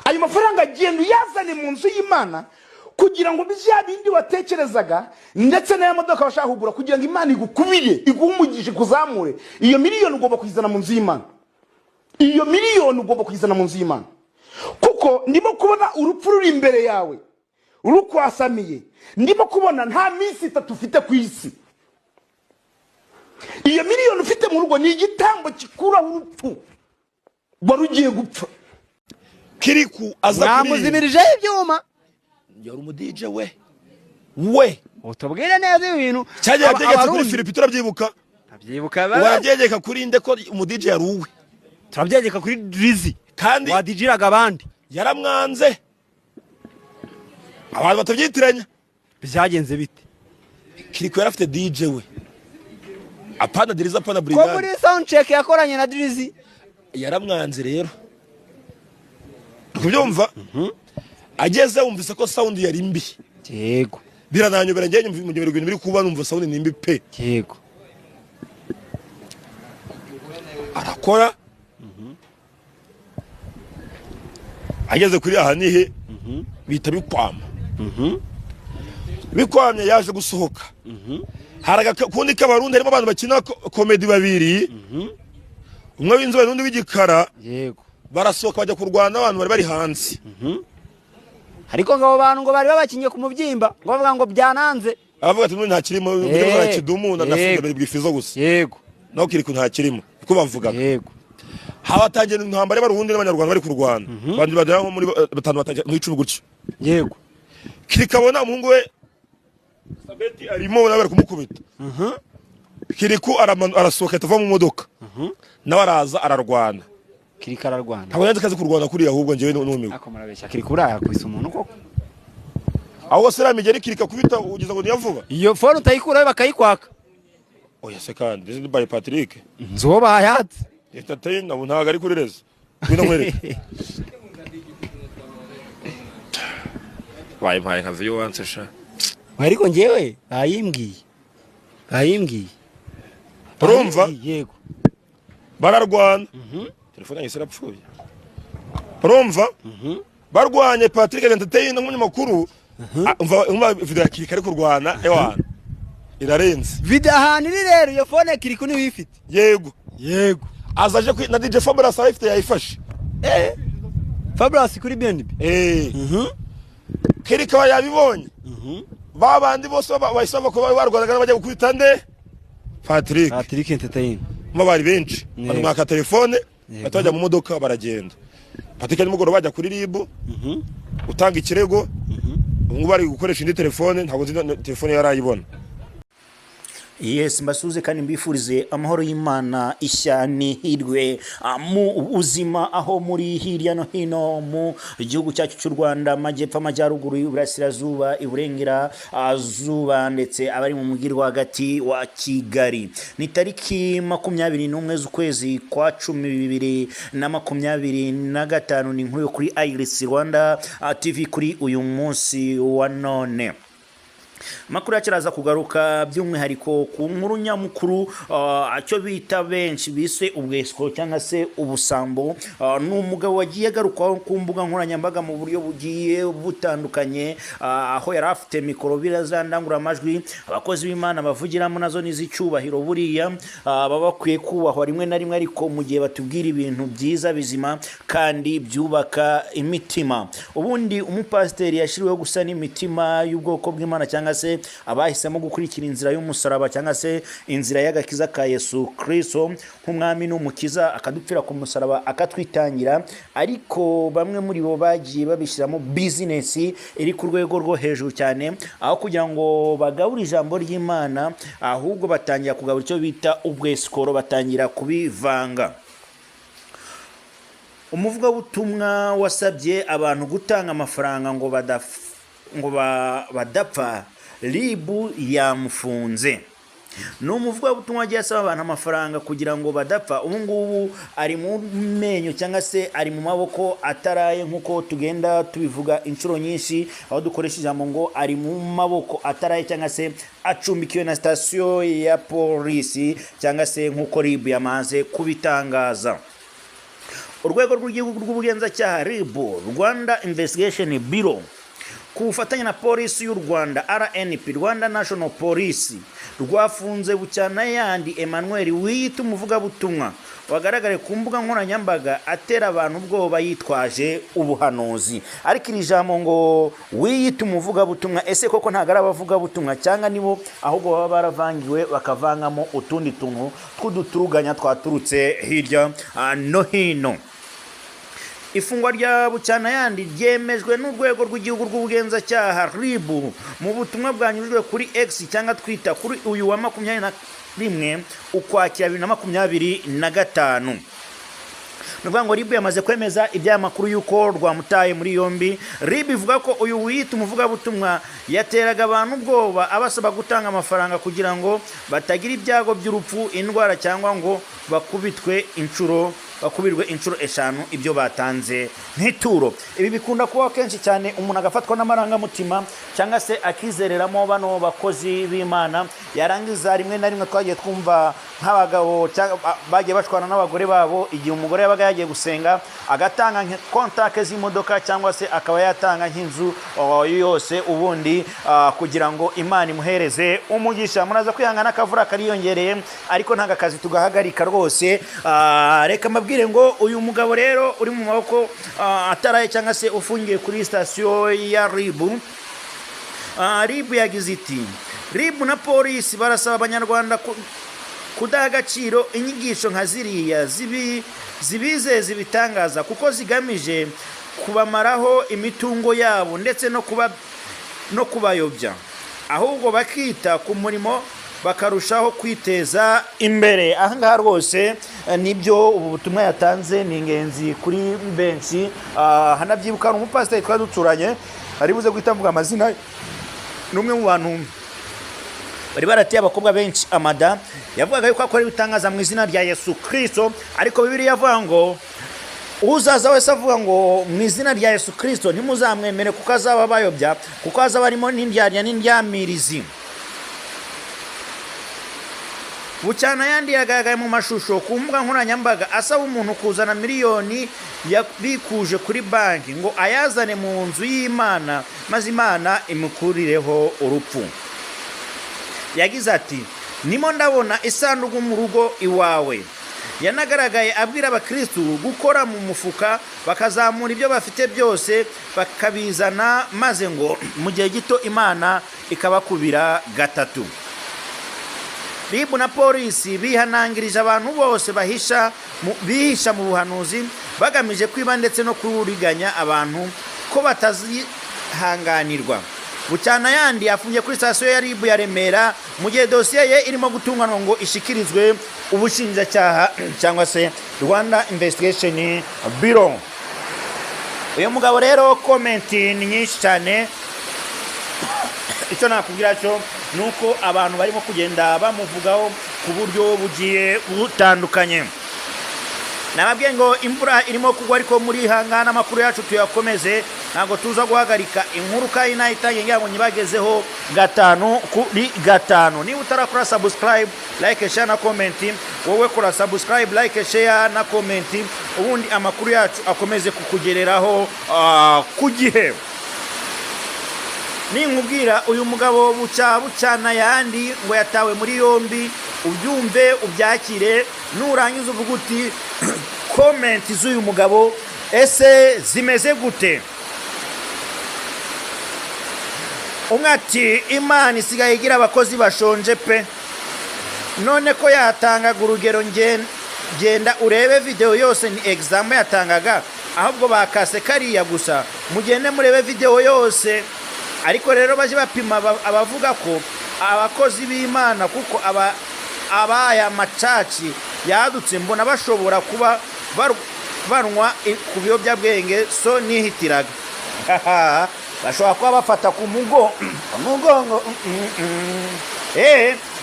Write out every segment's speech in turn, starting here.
ayo mafaranga agenda uyazane mu nzu y'Imana kugira ngo bizya bindi watekerezaga ndetse n'aya modoka bashaka kugura kugira ngo Imana igukubire igumugishe kuzamure. Iyo miliyoni ugomba kuyizana mu nzu y'Imana. Iyo miliyoni ugomba kuyizana mu nzu y'Imana. Kuko ndimo kubona urupfu ruri imbere yawe. Urukwasamiye. Ndimo kubona nta minsi 3 ufite ku isi. Iyo miliyoni ufite mu rugo ni igitambo kikuraho urupfu. Barugiye gupfa. Kiriku aza kuri namuzimirije ibyuma yari umudije we utubwire neza ibintu cyaje yabyegeka kuri Philippe turabyibuka wabyegeka kuri nde ko umudije yari uwe turabyegeka kuri Drizzy kandi wadijiraga abandi yaramwanze abantu batavyitiranya byagenze bite Kiriku yari afite DJ we apana Drizzy apana Brigade ko muri sound check yakoranye na Drizzy yaramwanze rero kubyumva ageze wumvise ko sound yari mbi yego birananyobera njye nyumva mu bintu biri kuba numva sound ni mbi pe yego arakora ageze kuri ahanihe bita bikwama bikwamye yaje gusohoka haraga kundi kabarundi harimo abantu bakina comedy babiri umwe w'inzobe n'undi w'igikara yego barasohoka bajya kurwana abantu bari hanze ariko ngabo bantu ngo bari babakinye ku mubyimba ngo bavuga ngo byananze abavuga ati nta kirimo byo kidumu na nafunga bwifizo gusa yego no Kiriku nta kirimo uko bavugaga yego habatangiye intambara y'abarundi n'abanyarwanda bari kurwana bandi badara nko muri batanu batangiye mu 10 gutyo yego Kiriku abona umuhungu we Sabeti arimo nawe kumukubita Kiriku arasohoka atava mu modoka nawe araza ararwana Kiriku ararwana ntabwo yanze kazi kurwana kuri ahubwo njyewe n'umiwe akomurabeshya Kiriku yakubise umuntu koko aho seramigeri Kiriku kubita ugize ngo niyavuga iyo phone utayikuraho bakayikwaka oya se kandi this is by Patrick nzoba hayatse entertain nabo ntago ari kuri rezo bino mwereke wayi nka vyo wanse sha ariko ngewe ayimbwiye urumva yego bararwana telefone yanjye irapfuye urumva barwanye Patrick entertain n'umunyamakuru umva video Kiriku ari kurwana ewana irarenze vidahani rero iyo phone Kiriku ni wifite yego azaje na DJ Fabulous afite yayifashe Fabulous kuri BNB Kiriku yabibonye babandi bose bayisaba ko barwanaga bajya gukubita nde Patrick entertain mabari benshi bamwaka telefone batajya mu modoka baragenda Patrick nimugoro bajya kuri ribu utanga ikirego ngo bari gukoresha indi telefone ntabwo telefone yarayibona. Yes, mbasuze kandi mbifurize amahoro y'Imana ishyani hirwe mu ubuzima aho muri hirya no hino mu gihugu cyacu cy'u Rwanda majyepfo amajyaruguru y'Iburasirazuba iburengera azuba ndetse abari mu mugirwa rwagati wa Kigali. Ni tariki 21 z'ukwezi kwa 2025 ni inkuru kuri Iris Rwanda TV kuri uyu munsi wa none. Makuru yakiraza kugaruka by'umwihariko ku nkuru nyamukuru acyo bita benshi bise ubwesiko cyangwa se ubusambo n'umugabo wagiye garuka ku mbuga nkoranyambaga mu buryo bugiye butandukanye aho yari afite mikoro birazandangura amajwi abakozi b'Imana bavugiramo nazo n'izicyubahiro buriya baba bakwiye kubahwa rimwe na rimwe ariko mu gihe batubwira ibintu byiza bizima kandi byubaka imitima. Ubundi umupasiteri yashiriweho gusa n'imitima y'ubwoko bw'Imana cyangwa se abahisemo gukurikira inzira y'umusaraba cyangwa se inzira y'agakiza ka Yesu Kristo nk'umwami n'umukiza akadupfira ku musaraba akatwitangira, ariko bamwe muri bo bagiye babishyiramo business iri ku rwego rwo hejuru cyane aho kugira ngo bagabure ijambo ry'Imana ahubwo batangira kugabura icyo bita ubwesikoro, batangira kubivanga. Umuvugabutumwa wasabye abantu gutanga amafaranga ngo badapfa Libu yamufunze. N'umuvugabutumwa agiye asaba abantu amafaranga kugira ngo badapfa. Ubu ngubu ari mu menyo cyangwa se ari mu maboko ataraye nkuko tugenda tubivuga inshuro nyinshi aho dukoresha ijambo ngo ari mu maboko ataraye cyangwa se acumbikiwe na station ya polisi cyangwa se nkuko Libu yamaze kubitangaza. urwego rw'igihugu rw'ubugenzacyaha RIB Rwanda Investigation Bureau ku bufatanye na polisi y'u Rwanda RNP Rwanda National Police rwafunze bucyana yandi Emmanuel wiyita umuvugabutumwa wagaragare ku mbuga nkoranyambaga atera abantu ubwoba yitwaje ubuhanuzi. Ariko iri jambo ngo wiyita umuvugabutumwa, ese koko ntago ari abavugabutumwa cyangwa nibo ahubwo baba baravangiwe bakavangamo utundi tuntu tw'uduturuganya twaturutse hirya no hino? Ifungwa rya bucyana yandi ryemejwe n'urwego rw'igihugu rw'ubugenzacyaha RIB mu butumwa bwanyujwe kuri X cyangwa Twitter kuri uyu wa 21 Ukwakira 2025. Nuvuga ngo RIB yamaze kwemeza ibya makuru yuko rwamutaye muri yombi. RIB ivuga ko uyu wiyita umuvugabutumwa yateraga abantu ubwoba abasaba gutanga amafaranga kugira ngo batagira ibyago by'urupfu, indwara cyangwa ngo bakubirwe inshuro eshanu ibyo batanze nk'ituro. Ibi bikunda kuba kenshi cyane umuntu agafatwa n'amarangamutima cyangwa se akizereramo bano bakozi b'Imana, yarangiza rimwe na rimwe twagiye twumva nk'abagabo bagiye bashwana n'abagore babo igihe umugore yabaga yagiye gusenga agatanga kontakte z'imodoka cyangwa se akaba yatanga nk'inzu yose ubundi kugira ngo Imana imuhereze umugisha. Muraza kwihangana akavura kariyongereye ariko ntaga kazi tugahagarika rwose. Reka mabwire ngo uyu mugabo rero uri mu maboko ataraye cyangwa se ufungiye kuri station ya RIB. RIB yagize iti RIB na polisi barasaba abanyarwanda kudaha agaciro inyigisho nka ziriya zibizeza ibitangaza kuko zigamije kubamaraho imitungo yabo ndetse no kubayobya, ahubwo bakita ku murimo bakarushaho kwiteza imbere. Ahangaha rwose nibyo ubu butumwa yatanze ni ingenzi kuri benshi. Hanabyibuka umupasiteri twaduturanye ari buze guhita mvuga amazina, n'umwe mu bantu bari barateye abakobwa benshi amada, yavugaga yuko akora ibitangaza mu izina rya Yesu Kristo, ariko Bibiliya yavuga ngo uzaza wese avuga ngo mu izina rya Yesu Kristo ntimuzamwemere kuko azaba bayobya, kuko azaba arimo n'indyarya n'indyamirizi. Bucyana yandi yagaragaye mu mashusho ku mbuga nkoranyambaga asaba umuntu kuzana miliyoni yabikuje kuri banki ngo ayazane mu nzu y'Imana maze Imana imukurireho urupfu. Yagize ati nimo ndabona isanduku mu rugo iwawe. Yanagaragaye abwira abakristo gukora mu mufuka bakazamura ibyo bafite byose bakabizana maze ngo mu gihe gito Imana ikabakubira gatatu. RIB na polisi bihanangirije abantu bose bihisha mu buhanuzi bagamije kwiba ndetse no kuriganya abantu ko batazihanganirwa. Bucyana yandi afungiye kuri station ya RIB ya Remera mu gihe dosiye ye irimo gutunganwa ngo ishikirizwe ubushinjacyaha cyangwa se Rwanda Investigation Bureau. Uyu mugabo rero comment ni nyinshi cyane. Icyo nakubwira cyo nuko abantu barimo kugenda bamuvugaho ku buryo bugiye butandukanye. Nababwiye ngo imvura irimo kugwa ariko muri hangana amakuru yacu tuyakomeze, ntago tuza guhagarika inkuru kandi nayitangiye ngo nyibagezeho 5 kuri 5. Niba utarakora subscribe, like, share na comment, wowe kora subscribe, like, share na comment ubundi amakuru yacu akomeze kukugereraho ku gihe. Ninkubwira uyu mugabo bucyana yandi ngo yatawe muri yombi, ubyumve ubyakire, nurangiza uvuga uti comment z'uyu mugabo ese zimeze gute? Umwati Imana isigaye igira abakozi bashonje pe. None ko yatangaga urugero genda urebe video yose ni exam yatangaga, ahubwo bakase kariya gusa mugende murebe video yose. Ariko rero baje bapima abavuga ko abakozi b'Imana kuko abaya macaci yadutse mbona bashobora kuba barwa ku biyobyabwenge, so nihitiraga bashobora kuba bafata ku mugongo.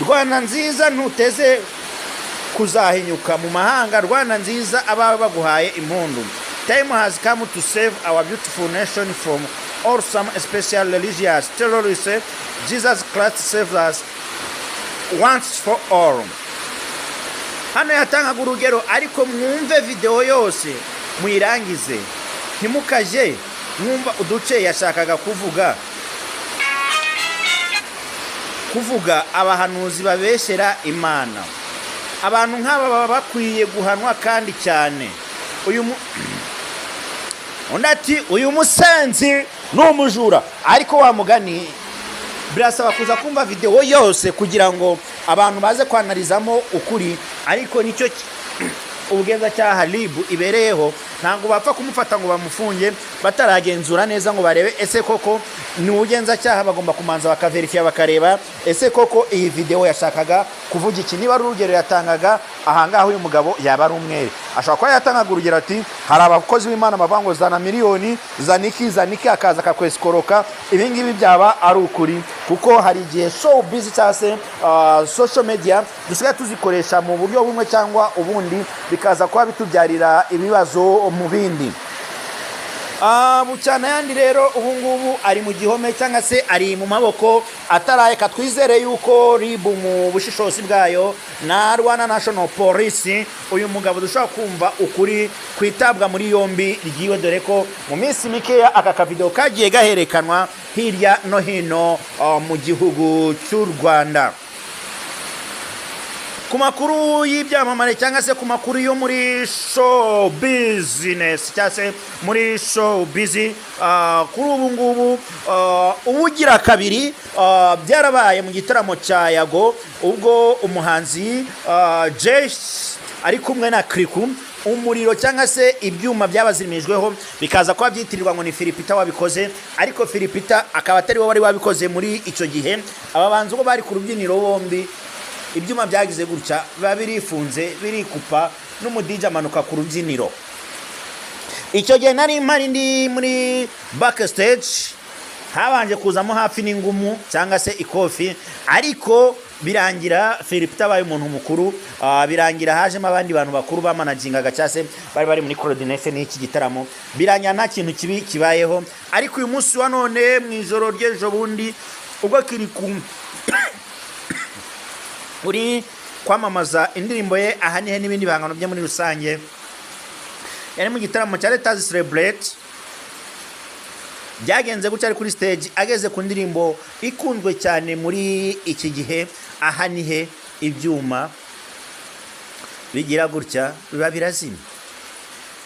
Rwanda nziza ntuteze kuzahinyuka mu mahanga, Rwanda nziza aba baguhaye impundu. Time has come to save our beautiful nation from awesome special religious terrorists. Jesus Christ saved us once for all. Hano yatangaga urugero ariko mwumve video yose muyirangize ntimukaje mwumva uduce yashakaga kuvuga abahanuzi babeshera Imana. Abantu nk'aba baba bakwiye guhanwa kandi cyane. Uyu musenzi n'umujura, ariko wa mugani birasaba kuza kumva video yose kugira ngo abantu baze kwanalizamo ukuri, ariko nicyo ubugenzacyaha RIB ibereyeho. Ntabwo bapfa kumufata ngo bamufunge bataragenzura neza ngo barebe ese koko ni ubugenzacyaha. Bagomba kumanza bakaverifya bakareba ese koko iyi video yashakaga kuvuga iki. Niba ari urugero yatangaga ahangaho uyu mugabo yaba ari umwere, ashobora kuba yatangaga urugero ati hari abakozi b'Imana bavango zana miliyoni zaniki akaza akakweskoroka. Ibi ngibi byaba ari ukuri, kuko hari igihe show busy cyase social media dusigaye tuzikoresha mu buryo bumwe cyangwa ubundi, bikaza kuba bitubyarira ibibazo mu bindi. Bucyana yandi rero ubu ngubu ari mu gihome cyangwa se ari mu maboko ataraye. Katwizere yuko RIB mu bushishozi bwayo na Rwanda National Police uyu mugabo dushaka kumva ukuri kwitabwa muri yombi rigiwe, dore ko mu minsi mikeya aka kavideo kagiye gaherekanwa hirya no hino mu gihugu cy'u Rwanda. Ku makuru y'ibyamamare cyangwa se ku makuru yo muri show business cyangwa se muri show busy, kuri ubu ngubu ubugira kabiri byarabaye mu gitaramo cya Yago, ubwo umuhanzi Jess ari kumwe na Kriku umuriro cyangwa se ibyuma byabazirimijweho bikaza kuba byitirirwa ngo ni Philipita wabikoze, ariko Philipita akaba atari we wari wabikoze muri icyo gihe. Ababanzi uko bari ku rubyiniro bombi ibyuma byagize gutya biba birifunze birikupa n'umudije amanuka ku rubyiniro. Icyo gihe nari mpari ndi muri backstage, habanje kuzamo hafi n'ingumu cyangwa se ikofi, ariko birangira Philipita abaye umuntu mukuru. Birangira hajemo abandi bantu bakuru bamanagingaga cyangwa se bari muri coordination y'iki gitaramo. Birangira nta kintu kibi kibayeho, ariko uyu munsi wa none mu ijoro ry'ejo bundi ubwo Kiriku uri kwamamaza indirimbo ye ahanihe n'ibindi bihangano bye muri rusange, yari mu gitaramo cya Let's Celebrate. Byagenze gutya ari kuri stage, ageze ku ndirimbo ikunzwe cyane muri iki gihe ahanihe, ibyuma bigira gutya biba birazima.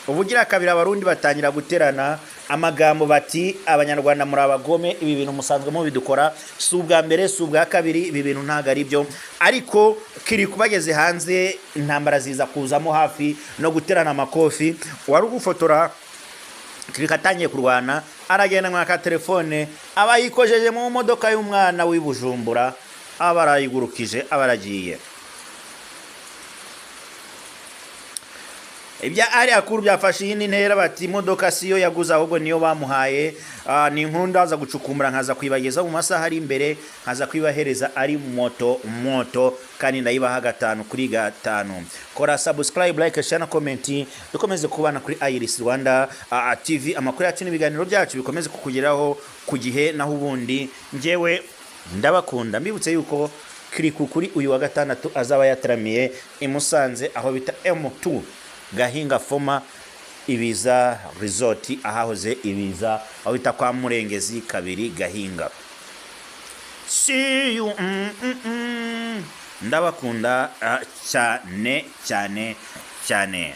Ubugira kabiri abarundi batangira guterana amagambo bati abanyarwanda muri abagome, ibi bintu musanzwe mu bidukora, si ubwa mbere si ubwa kabiri, ibi bintu ntago ari byo. Ariko kiri kubageze hanze intambara ziza kuzamo hafi no guterana amakofi. Wari ugufotora kiri katangiye kurwana, aragenda mwaka telefone abayikojeje mu modoka y'umwana w'ibujumbura, abarayigurukije abaragiye. Ibya ari akuru byafashe yindi ntera bati imodoka siyo yaguze ahubwo niyo bamuhaye. Ni inkuru ndaza gucukumbura nkaza kwibageza mu masaha ari imbere, nkaza kwibahereza ari moto kandi ndayibaha 5 kuri 5. Kora subscribe, like, share na comment, dukomeze kubana kuri Iris Rwanda TV. Amakuru yacu n'ibiganiro byacu bikomeze kukugeraho ku gihe naho ubundi. Njewe ndabakunda, mbibutse yuko Kiriku kuri uyu wa gatandatu azaba yataramiye i Musanze aho bita M2 Gahinga Foma Ibiza Resort, ahahoze Ibiza aho bita kwa Murengezi kabiri Gahinga. See you ndabakunda cyane.